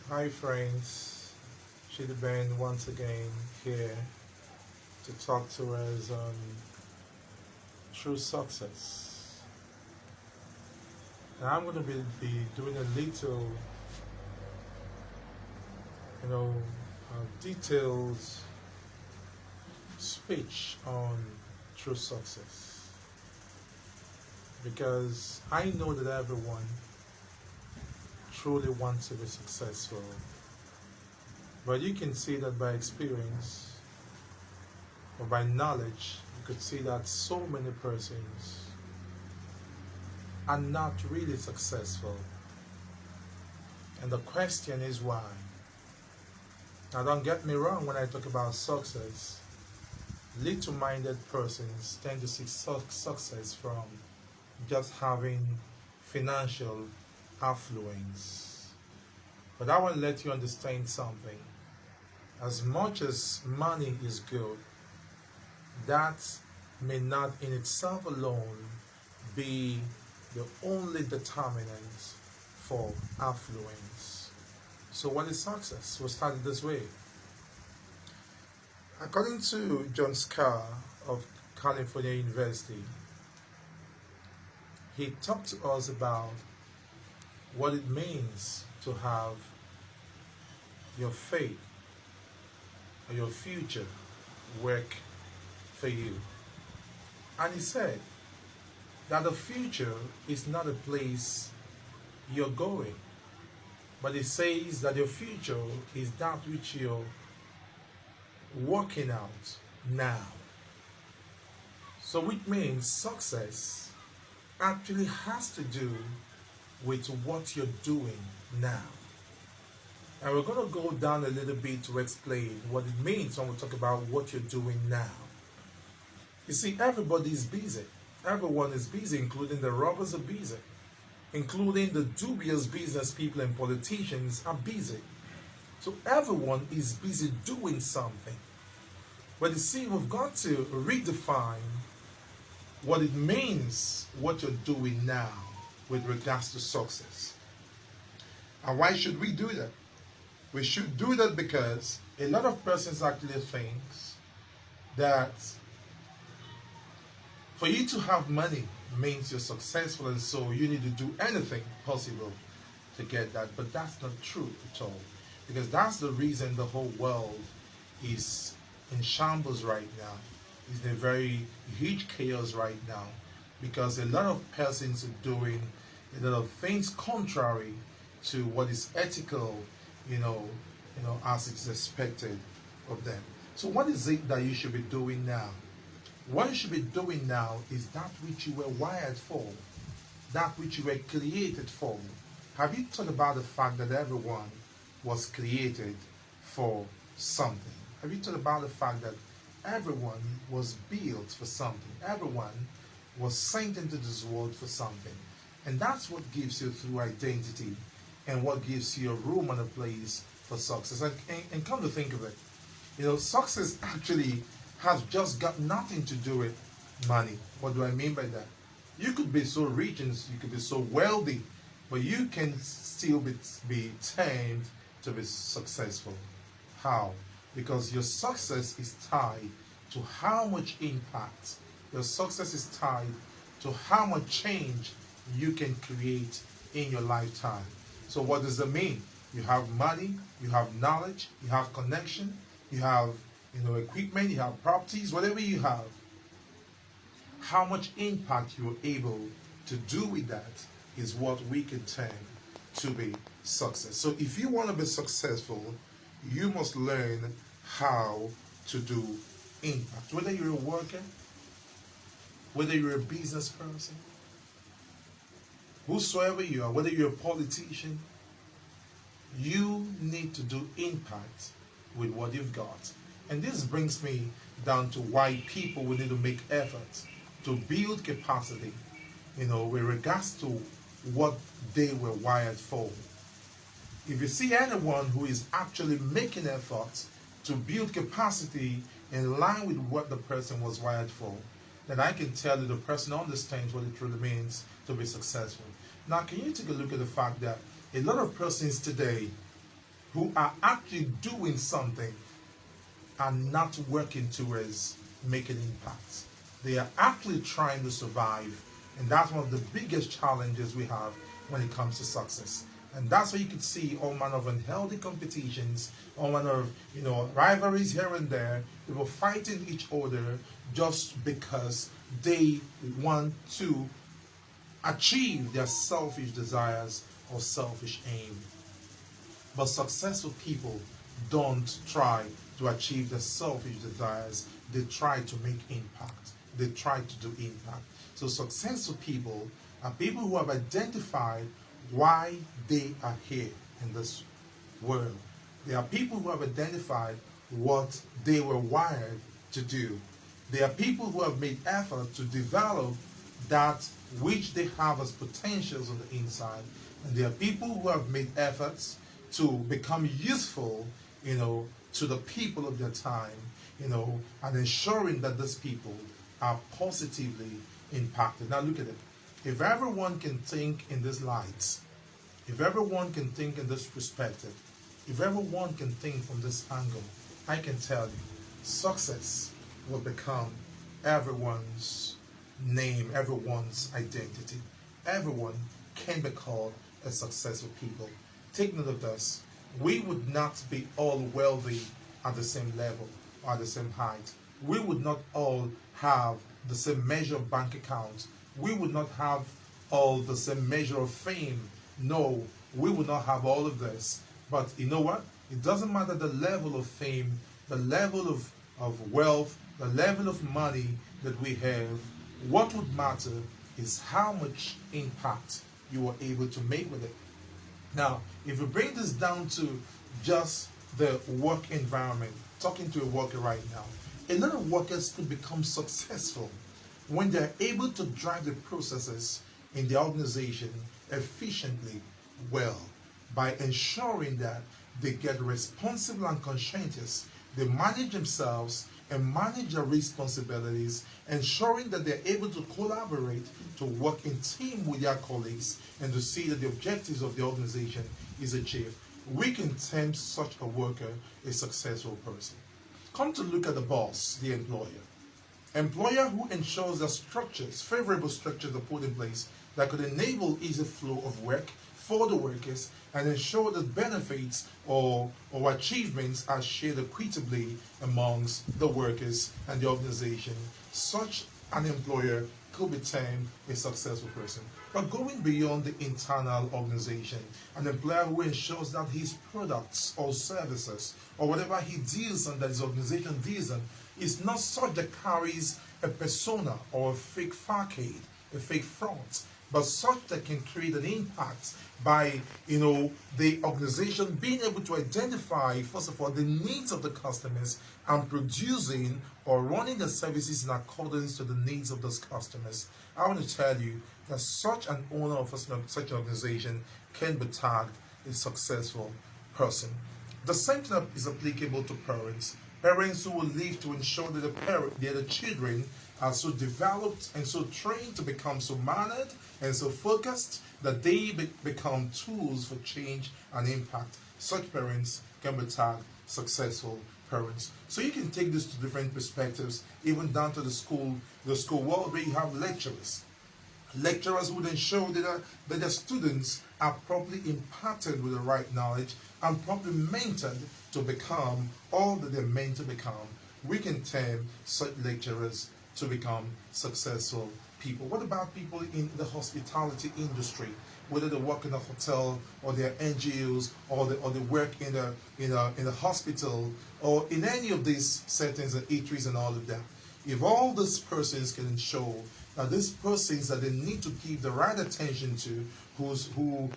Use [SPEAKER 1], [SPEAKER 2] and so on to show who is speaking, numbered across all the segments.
[SPEAKER 1] Hi friends, Shidi Ben once again here to talk to us on true success. Now I'm going to be doing a little, details speech on true success because I know that everyone truly wants to be successful, but you can see that by experience or by knowledge, you could see that so many persons are not really successful. And the question is why? Now, don't get me wrong when I talk about success. Little minded persons tend to see success from just having financial affluence. But I want to let you understand something. As much as money is good, that may not in itself alone be the only determinant for affluence. So what is success? We'll start it this way. According to John Scar of California University, he talked to us about what it means to have your faith or your future work for you. And he said that the future is not a place you're going, but it says that your future is that which you're working out now. So which means success actually has to do with what you're doing now. And we're going to go down a little bit to explain what it means when we talk about what you're doing now. You see, everybody is busy. Everyone is busy, including the robbers are busy, including the dubious business people and politicians are busy. So everyone is busy doing something. But you see, we've got to redefine what it means, what you're doing now with regards to success. And why should we do that? We should do that because a lot of persons actually think that for you to have money means you're successful and so you need to do anything possible to get that. But that's not true at all. Because that's the reason the whole world is in shambles right now. It's in a very huge chaos right now. Because a lot of persons are doing a lot of things contrary to what is ethical, as it's expected of them. So what is it that you should be doing now? What you should be doing now is that which you were wired for, that which you were created for. Have you thought about the fact that everyone was created for something? Have you thought about the fact that everyone was built for something? Everyone was sent into this world for something. And that's what gives you true identity and what gives you a room and a place for success. And come to think of it, success actually has just got nothing to do with money. What do I mean by that? You could be so rich and you could be so wealthy, but you can still be termed to be successful. How? Because your success is tied to how much impact, your success is tied to how much change you can create in your lifetime. So what does that mean? You have money, you have knowledge, you have connection, you have equipment, you have properties, whatever you have. How much impact you're able to do with that is what we can term to be success. So if you want to be successful, you must learn how to do impact. Whether you're a worker, whether you're a business person, whosoever you are, whether you're a politician, you need to do impact with what you've got. And this brings me down to why people will need to make efforts to build capacity, with regards to what they were wired for. If you see anyone who is actually making efforts to build capacity in line with what the person was wired for, then I can tell you the person understands what it truly means to be successful. Now, can you take a look at the fact that a lot of persons today who are actually doing something and not working towards making impact. They are actually trying to survive, and that's one of the biggest challenges we have when it comes to success. And that's why you can see all manner of unhealthy competitions, all manner of rivalries here and there. People fighting each other just because they want to achieve their selfish desires or selfish aim. But successful people don't try to achieve their selfish desires. They try to make impact. They try to do impact. So successful people are people who have identified why they are here in this world. They are people who have identified what they were wired to do. They are people who have made effort to develop that which they have as potentials on the inside. And there are people who have made efforts to become useful, to the people of their time, and ensuring that these people are positively impacted. Now look at it. If everyone can think in this light, if everyone can think in this perspective, if everyone can think from this angle, I can tell you, success will become everyone's name, everyone's identity. Everyone can be called a successful people. Take note of this. We would not be all wealthy at the same level or at the same height. We would not all have the same measure of bank accounts. We would not have all the same measure of fame. No, we would not have all of this. But you know what? It doesn't matter the level of fame, the level of wealth, the level of money that we have. What would matter is how much impact you are able to make with it. Now, if you bring this down to just the work environment, talking to a worker right now, a lot of workers could become successful when they're able to drive the processes in the organization efficiently well by ensuring that they get responsible and conscientious. They manage themselves and manage their responsibilities, ensuring that they're able to collaborate, to work in team with their colleagues, and to see that the objectives of the organization is achieved. We can term such a worker a successful person. Come to look at the boss, the employer. Employer who ensures that structures, favorable structures are put in place that could enable easy flow of work for the workers and ensure that benefits or achievements are shared equitably amongst the workers and the organization. Such an employer could be termed a successful person. But going beyond the internal organization, an employer who ensures that his products or services or whatever he deals on, that his organization deals on, is not such that carries a persona or a fake facade, a fake front, but such that can create an impact by the organization being able to identify, first of all, the needs of the customers and producing or running the services in accordance to the needs of those customers. I want to tell you that such an owner of such an organization can be tagged a successful person. The same thing is applicable to parents. Parents who will live to ensure that the children are so developed and so trained to become so mannered and so focused that they become tools for change and impact. Such parents can be tagged successful parents. So you can take this to different perspectives, even down to the school world, where you have lecturers. Lecturers would ensure that the students are properly imparted with the right knowledge and properly mentored to become all that they're meant to become. We can term such lecturers to become successful people. What about people in the hospitality industry, whether they work in a hotel or they're NGOs or they work in a hospital or in any of these settings and eateries and all of that? If all these persons can ensure that these persons that they need to give the right attention to, who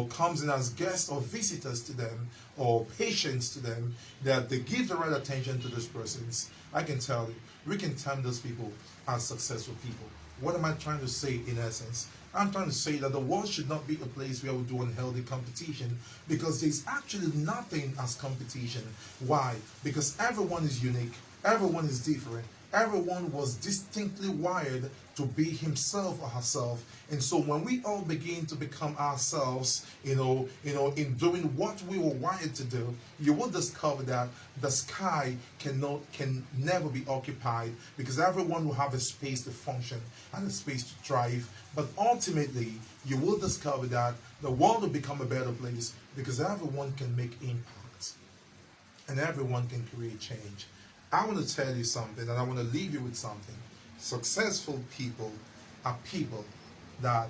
[SPEAKER 1] comes in as guests or visitors to them or patients to them, that they give the right attention to those persons, I can tell you, we can term those people as successful people. What am I trying to say in essence? I'm trying to say that the world should not be a place where we do unhealthy competition, because there's actually nothing as competition. Why? Because everyone is unique, everyone is different, everyone was distinctly wired to to be himself or herself. And so when we all begin to become ourselves, in doing what we were wired to do, you will discover that the sky can never be occupied, because everyone will have a space to function and a space to thrive. But ultimately, you will discover that the world will become a better place because everyone can make impact and everyone can create change. I want to tell you something, and I want to leave you with something. Successful people are people that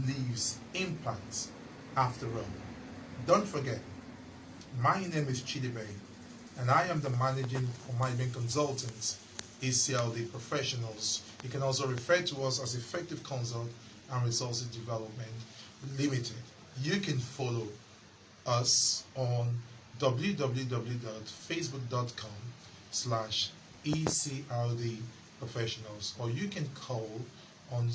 [SPEAKER 1] leaves impact after all. Don't forget, my name is Chidibe, and I am the managing consultant, ECLD Professionals. You can also refer to us as Effective Consult and Resources Development Limited. You can follow us on www.facebook.com/ECRD Professionals, or you can call on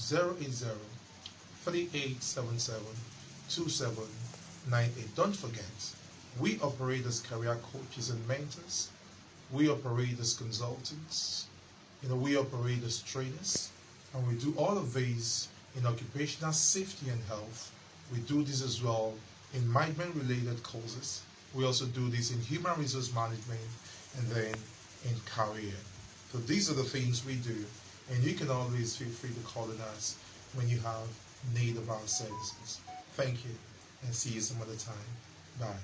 [SPEAKER 1] 080-3877-2798. Don't forget, we operate as career coaches and mentors. We operate as consultants. We operate as trainers, and we do all of these in occupational safety and health. We do this as well in management-related courses. We also do this in human resource management and then in career. So these are the things we do, and you can always feel free to call on us when you have need of our services. Thank you, and see you some other time. Bye.